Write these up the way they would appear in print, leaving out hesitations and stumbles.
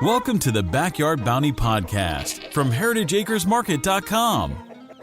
Welcome to the Backyard Bounty Podcast from heritageacresmarket.com,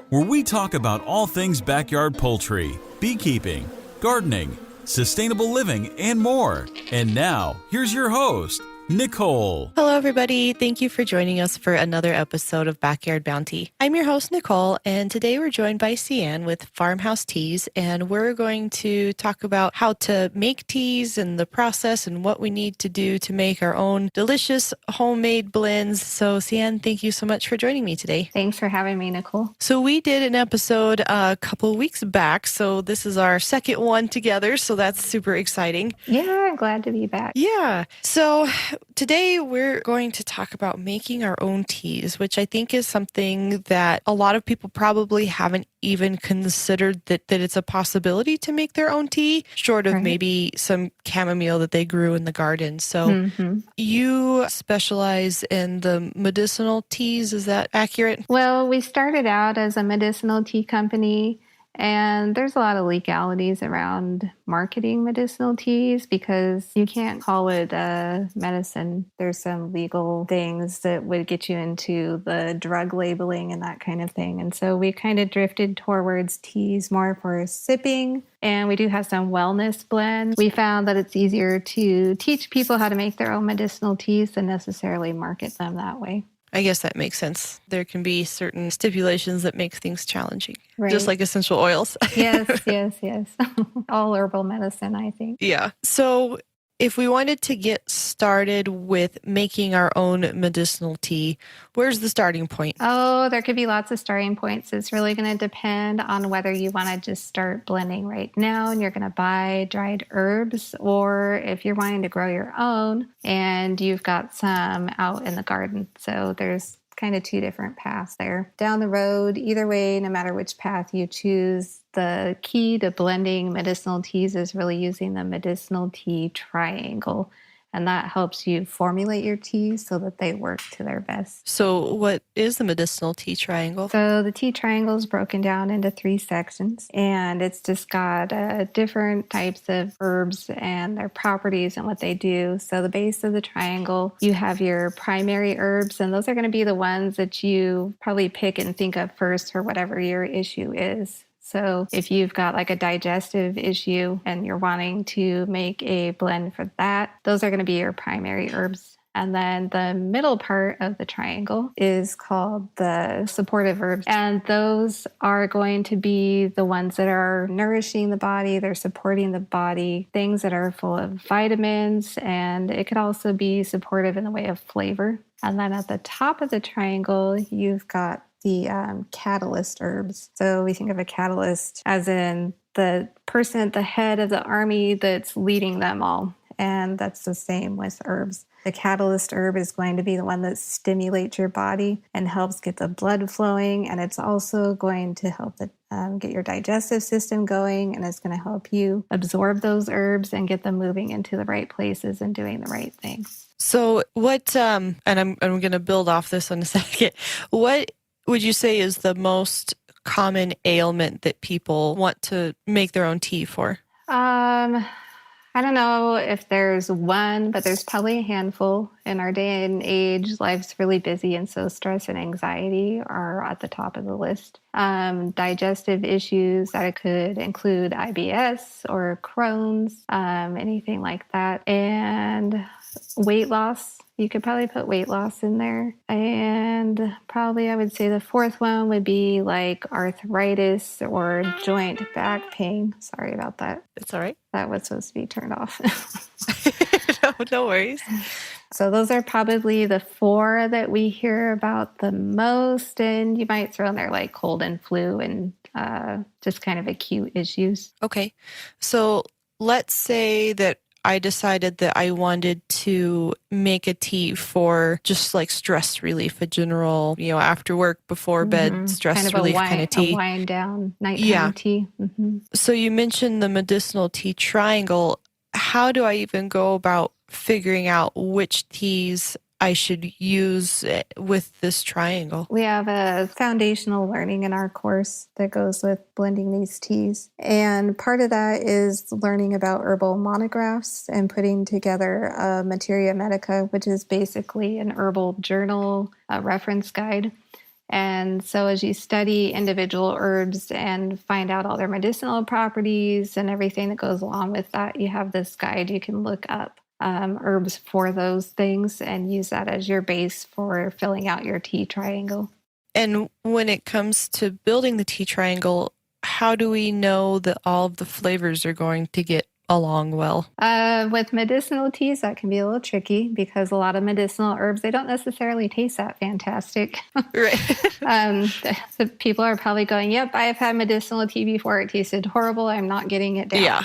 where we talk about all things backyard poultry, beekeeping, gardening, sustainable living, and more. And now, here's your host, Nicole. Hello, everybody. Thank you for joining us for another episode of Backyard Bounty. I'm your host, Nicole, and today we're joined by Ceanne with Farmhouse Teas, and we're going to talk about how to make teas and the process and what we need to do to make our own delicious homemade blends. So, Ceanne, thank you so much for joining me today. Thanks for having me, Nicole. So we did an episode a couple weeks back, so this is our second one together, so that's super exciting. Yeah, glad to be back. Yeah. So today we're going to talk about making our own teas, which I think is something that a lot of people probably haven't even considered that it's a possibility to make their own tea, short of maybe some chamomile that they grew in the garden. So you specialize in the medicinal teas, is that accurate? Well, we started out as a medicinal tea company, and there's a lot of legalities around marketing medicinal teas because you can't call it a medicine. There's some legal things that would get you into the drug labeling and that kind of thing. And so we kind of drifted towards teas more for sipping. And we do have some wellness blends. We found that it's easier to teach people how to make their own medicinal teas than necessarily market them that way. I guess that makes sense. There can be certain stipulations that make things challenging, right. Just like essential oils. Yes. All herbal medicine, I think. Yeah. So if we wanted to get started with making our own medicinal tea, where's the starting point? Oh, there could be lots of starting points. It's really going to depend on whether you want to just start blending right now and you're going to buy dried herbs, or if you're wanting to grow your own and you've got some out in the garden. So there's kind of two different paths there. Down the road, either way, no matter which path you choose, the key to blending medicinal teas is really using the medicinal tea triangle. And that helps you formulate your teas so that they work to their best. So what is the medicinal tea triangle? So the tea triangle is broken down into 3 sections, and it's just got different types of herbs and their properties and what they do. So the base of the triangle, you have your primary herbs, and those are going to be the ones that you probably pick and think of first for whatever your issue is. So if you've got like a digestive issue and you're wanting to make a blend for that, those are going to be your primary herbs. And then the middle part of the triangle is called the supportive herbs. And those are going to be the ones that are nourishing the body, they're supporting the body, things that are full of vitamins, and it could also be supportive in the way of flavor. And then at the top of the triangle, you've got the catalyst herbs. So we think of a catalyst as in the person at the head of the army that's leading them all. And that's the same with herbs. The catalyst herb is going to be the one that stimulates your body and helps get the blood flowing. And it's also going to help get your digestive system going. And it's going to help you absorb those herbs and get them moving into the right places and doing the right things. So what, and I'm going to build off this in a second. What would you say is the most common ailment that people want to make their own tea for? I don't know if there's one, but there's probably a handful. In our day and age, life's really busy, and so stress and anxiety are at the top of the list. Digestive issues, that it could include IBS or Crohn's, anything like that. And weight loss. You could probably put weight loss in there. And probably I would say the fourth one would be like arthritis or joint back pain. Sorry about that. It's all right. That was supposed to be turned off. No worries. So those are probably the 4 that we hear about the most. And you might throw in there like cold and flu and just kind of acute issues. Okay. So let's say that I decided that I wanted to make a tea for just like stress relief, a general, after work, before bed, stress relief kind of tea. A wind down nighttime tea. Mm-hmm. So you mentioned the medicinal tea triangle. How do I even go about figuring out which teas I should use with this triangle? We have a foundational learning in our course that goes with blending these teas. And part of that is learning about herbal monographs and putting together a materia medica, which is basically an herbal journal, a reference guide. And so as you study individual herbs and find out all their medicinal properties and everything that goes along with that, you have this guide. You can look up herbs for those things and use that as your base for filling out your tea triangle. And when it comes to building the tea triangle, how do we know that all of the flavors are going to get along well? With medicinal teas, that can be a little tricky because a lot of medicinal herbs, they don't necessarily taste that fantastic. Right. So people are probably going, yep, I've had medicinal tea before. It tasted horrible. I'm not getting it down. Yeah.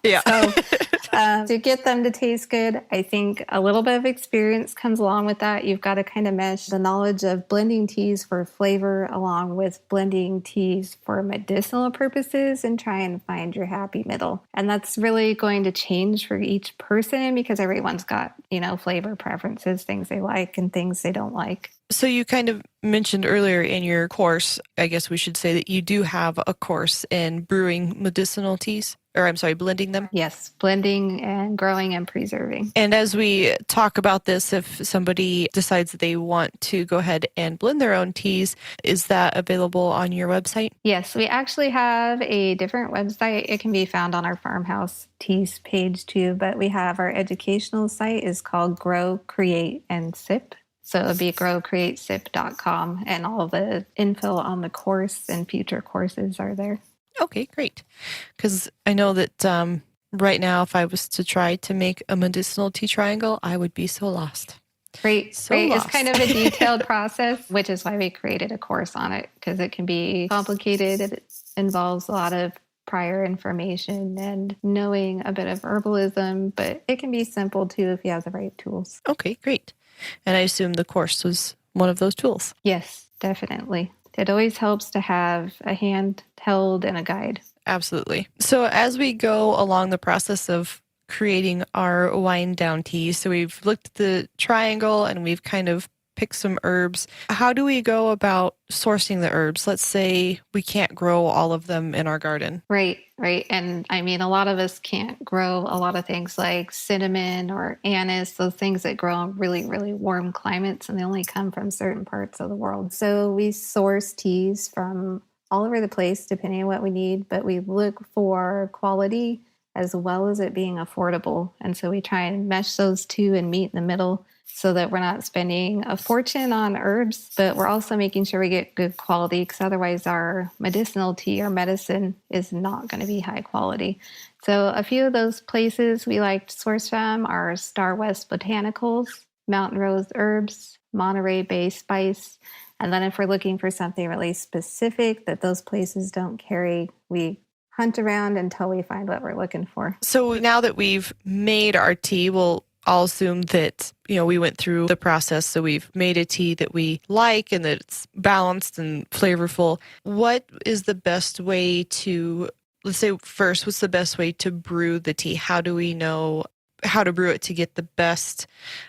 Yeah. So to get them to taste good, I think a little bit of experience comes along with that. You've got to kind of mesh the knowledge of blending teas for flavor along with blending teas for medicinal purposes and try and find your happy middle. And that's really going to change for each person because everyone's got, flavor preferences, things they like and things they don't like. So you kind of mentioned earlier in your course, I guess we should say that you do have a course in brewing medicinal teas, blending them. Yes, blending and growing and preserving. And as we talk about this, if somebody decides that they want to go ahead and blend their own teas, is that available on your website? Yes, we actually have a different website. It can be found on our Farmhouse Teas page too, but we have our educational site is called Grow, Create, and Sip. So it would be growcreatesip.com, and all the info on the course and future courses are there. Okay, great. Because I know that right now, if I was to try to make a medicinal tea triangle, I would be so lost. Great. So It's kind of a detailed process, which is why we created a course on it, because it can be complicated. It involves a lot of prior information and knowing a bit of herbalism, but it can be simple too if you have the right tools. Okay, great. And I assume the course was one of those tools. Yes, definitely. It always helps to have a handheld and a guide. Absolutely. So as we go along the process of creating our wind down tea, so we've looked at the triangle and we've kind of picked some herbs. How do we go about sourcing the herbs? Let's say we can't grow all of them in our garden. Right. And I mean, a lot of us can't grow a lot of things like cinnamon or anise, those things that grow in really, really warm climates, and they only come from certain parts of the world. So we source teas from all over the place, depending on what we need, but we look for quality as well as it being affordable. And so we try and mesh those two and meet in the middle so that we're not spending a fortune on herbs, but we're also making sure we get good quality, because otherwise our medicinal tea or medicine is not going to be high quality. So a few of those places we like to source from are Star West Botanicals, Mountain Rose Herbs, Monterey Bay Spice. And then if we're looking for something really specific that those places don't carry, we hunt around until we find what we're looking for. So now that we've made our tea, I'll assume that, we went through the process. So we've made a tea that we like and that it's balanced and flavorful. What is the best way let's say first, what's the best way to brew the tea? How do we know how to brew it to get the best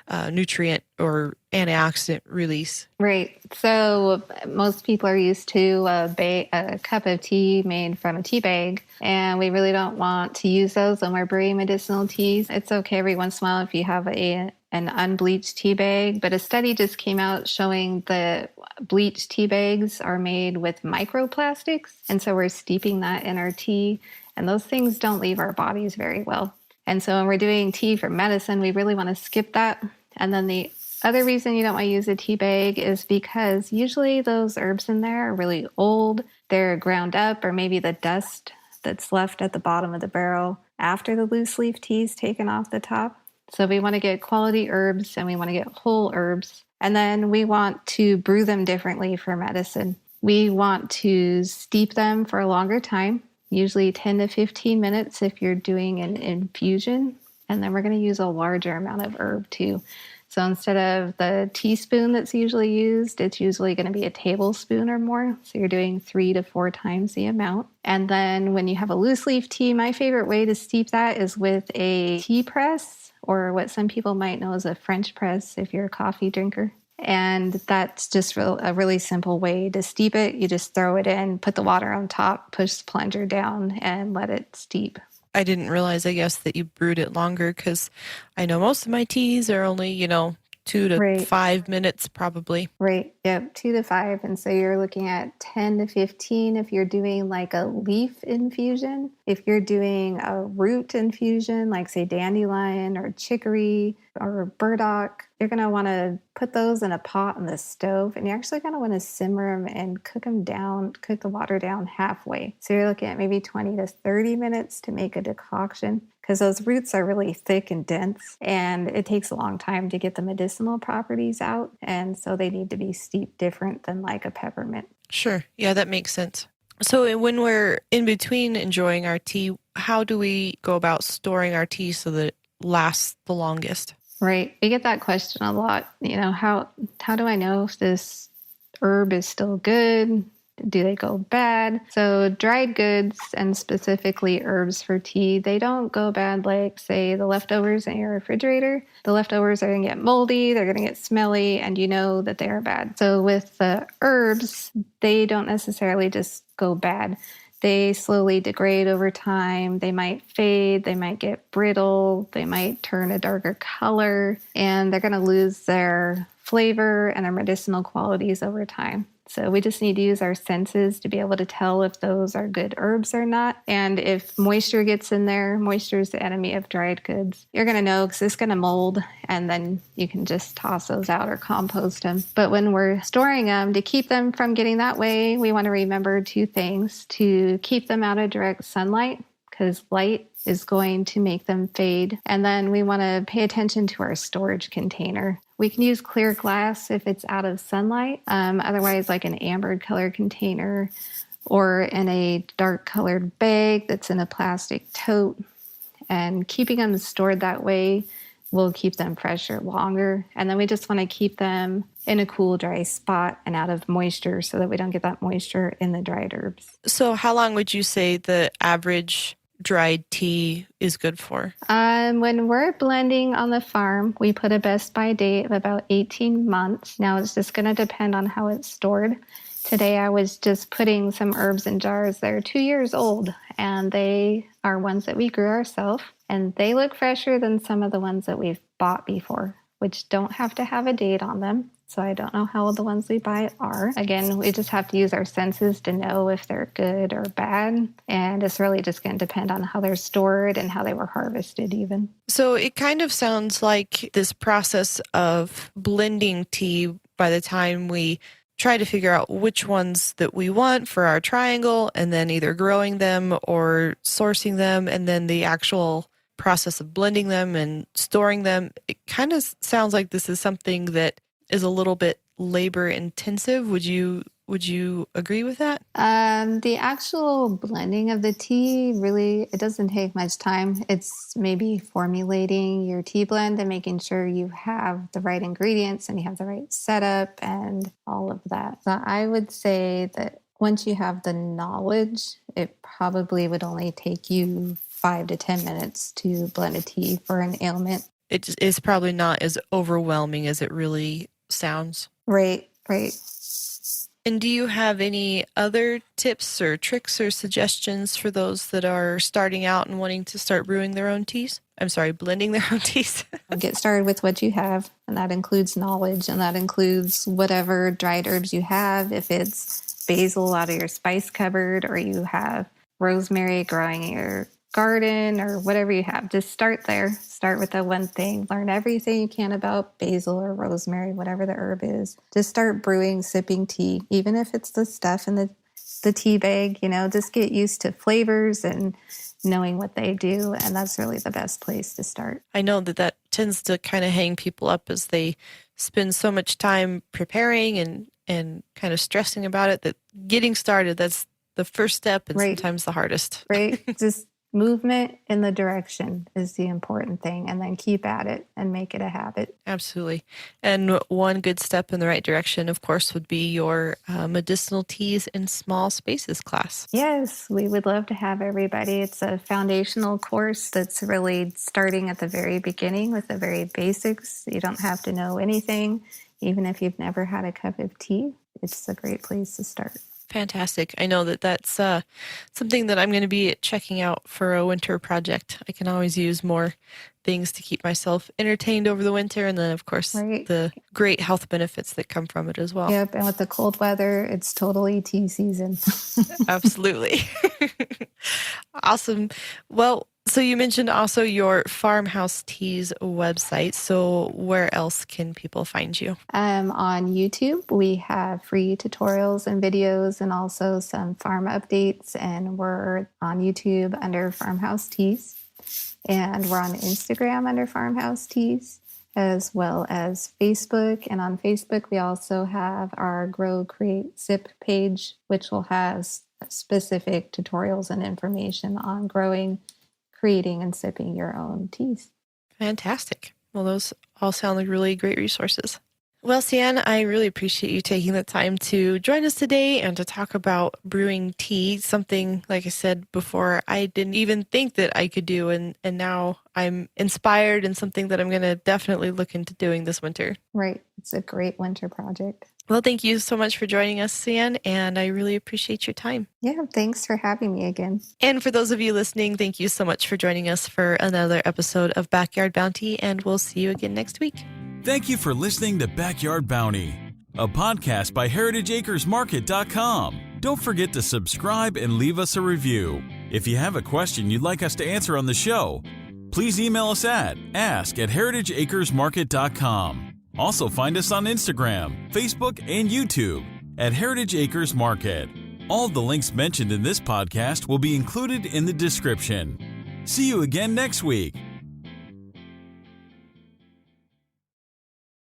nutrient or antioxidant release? Right. So most people are used to a cup of tea made from a tea bag, and we really don't want to use those when we're brewing medicinal teas. It's okay every once in a while if you have an unbleached tea bag, but a study just came out showing that bleached tea bags are made with microplastics, and so we're steeping that in our tea, and those things don't leave our bodies very well. And so when we're doing tea for medicine, we really want to skip that. And then the other reason you don't want to use a tea bag is because usually those herbs in there are really old. They're ground up, or maybe the dust that's left at the bottom of the barrel after the loose leaf tea is taken off the top. So we want to get quality herbs and we want to get whole herbs. And then we want to brew them differently for medicine. We want to steep them for a longer time, usually 10 to 15 minutes if you're doing an infusion. And then we're going to use a larger amount of herb too. So instead of the teaspoon that's usually used, it's usually going to be a tablespoon or more. So you're doing 3 to 4 times the amount. And then when you have a loose leaf tea, my favorite way to steep that is with a tea press or what some people might know as a French press if you're a coffee drinker. And that's just a really simple way to steep it. You just throw it in, put the water on top, push the plunger down, and let it steep. I didn't realize, I guess, that you brewed it longer, because I know most of my teas are only, 2 to 5 minutes probably. Right. Yep. 2 to 5. And so you're looking at 10 to 15 if you're doing like a leaf infusion. If you're doing a root infusion, like say dandelion or chicory or burdock, you're going to want to put those in a pot on the stove, and you're actually going to want to simmer them and cook the water down halfway. So you're looking at maybe 20 to 30 minutes to make a decoction, because those roots are really thick and dense, and it takes a long time to get the medicinal properties out. And so they need to be steeped different than like a peppermint. Sure. Yeah, that makes sense. So when we're in between enjoying our tea, how do we go about storing our tea so that it lasts the longest? Right. We get that question a lot. How do I know if this herb is still good? Do they go bad? So dried goods, and specifically herbs for tea, they don't go bad like, say, the leftovers in your refrigerator. The leftovers are going to get moldy, they're going to get smelly, and you know that they are bad. So with the herbs, they don't necessarily just go bad. They slowly degrade over time. They might fade, they might get brittle, they might turn a darker color, and they're going to lose their flavor and their medicinal qualities over time. So we just need to use our senses to be able to tell if those are good herbs or not. And if moisture gets in there, moisture is the enemy of dried goods. You're going to know because it's going to mold, and then you can just toss those out or compost them. But when we're storing them, to keep them from getting that way, we want to remember 2 things: to keep them out of direct sunlight, because light is going to make them fade. And then we want to pay attention to our storage container. We can use clear glass if it's out of sunlight. Otherwise, like an amber color container, or in a dark colored bag that's in a plastic tote. And keeping them stored that way will keep them fresher longer. And then we just want to keep them in a cool, dry spot and out of moisture so that we don't get that moisture in the dried herbs. So how long would you say the average dried tea is good for? When we're blending on the farm, we put a best by date of about 18 months. Now it's just going to depend on how it's stored. Today I was just putting some herbs in jars that are 2 years old, and they are ones that we grew ourselves, and they look fresher than some of the ones that we've bought before, which don't have to have a date on them. So I don't know how old the ones we buy are. Again, we just have to use our senses to know if they're good or bad. And it's really just going to depend on how they're stored and how they were harvested even. So it kind of sounds like this process of blending tea, by the time we try to figure out which ones that we want for our triangle, and then either growing them or sourcing them, and then the actual process of blending them and storing them, it kind of sounds like this is something that is a little bit labor intensive. Would you agree with that? The actual blending of the tea, really, it doesn't take much time. It's maybe formulating your tea blend and making sure you have the right ingredients and you have the right setup and all of that. So I would say that once you have the knowledge, it probably would only take you 5 to 10 minutes to blend a tea for an ailment. It is probably not as overwhelming as it really sounds. Right. And do you have any other tips or tricks or suggestions for those that are starting out and wanting to start brewing their own teas? I'm sorry, blending their own teas. Get started with what you have, and that includes knowledge, and that includes whatever dried herbs you have. If it's basil out of your spice cupboard, or you have rosemary growing in your garden, or whatever you have, just start there. Start with that one thing. Learn everything you can about basil or rosemary, whatever the herb is. Just start brewing, sipping tea, even if it's the stuff in the tea bag. Just get used to flavors and knowing what they do, and that's really the best place to start. I know that tends to kind of hang people up as they spend so much time preparing and kind of stressing about it, that getting started, that's the first step and sometimes the hardest. Right. Just movement in the direction is the important thing, and then keep at it and make it a habit. Absolutely. And one good step in the right direction, of course, would be your medicinal teas in small spaces class. Yes, we would love to have everybody. It's a foundational course that's really starting at the very beginning with the very basics. You don't have to know anything, even if you've never had a cup of tea. It's a great place to start. Fantastic. I know that that's something that I'm going to be checking out for a winter project. I can always use more things to keep myself entertained over the winter. And then, of course, the great health benefits that come from it as well. Yep. And with the cold weather, it's totally tea season. Absolutely. Awesome. Well, so you mentioned also your Farmhouse Teas website. So where else can people find you? On YouTube, we have free tutorials and videos and also some farm updates. And we're on YouTube under Farmhouse Teas. And we're on Instagram under Farmhouse Teas, as well as Facebook. And on Facebook, we also have our Grow, Create, Sip page, which will have specific tutorials and information on growing, creating, and sipping your own teas. Fantastic. Well, those all sound like really great resources. Well, Ceanne, I really appreciate you taking the time to join us today and to talk about brewing tea, something, like I said before, I didn't even think that I could do, and now I'm inspired and something that I'm going to definitely look into doing this winter. Right. It's a great winter project. Well, thank you so much for joining us, Ceanne, and I really appreciate your time. Yeah, thanks for having me again. And for those of you listening, thank you so much for joining us for another episode of Backyard Bounty, and we'll see you again next week. Thank you for listening to Backyard Bounty, a podcast by heritageacresmarket.com. Don't forget to subscribe and leave us a review. If you have a question you'd like us to answer on the show, please email us at ask@heritageacresmarket.com. Also find us on Instagram, Facebook, and YouTube at Heritage Acres Market. All the links mentioned in this podcast will be included in the description. See you again next week.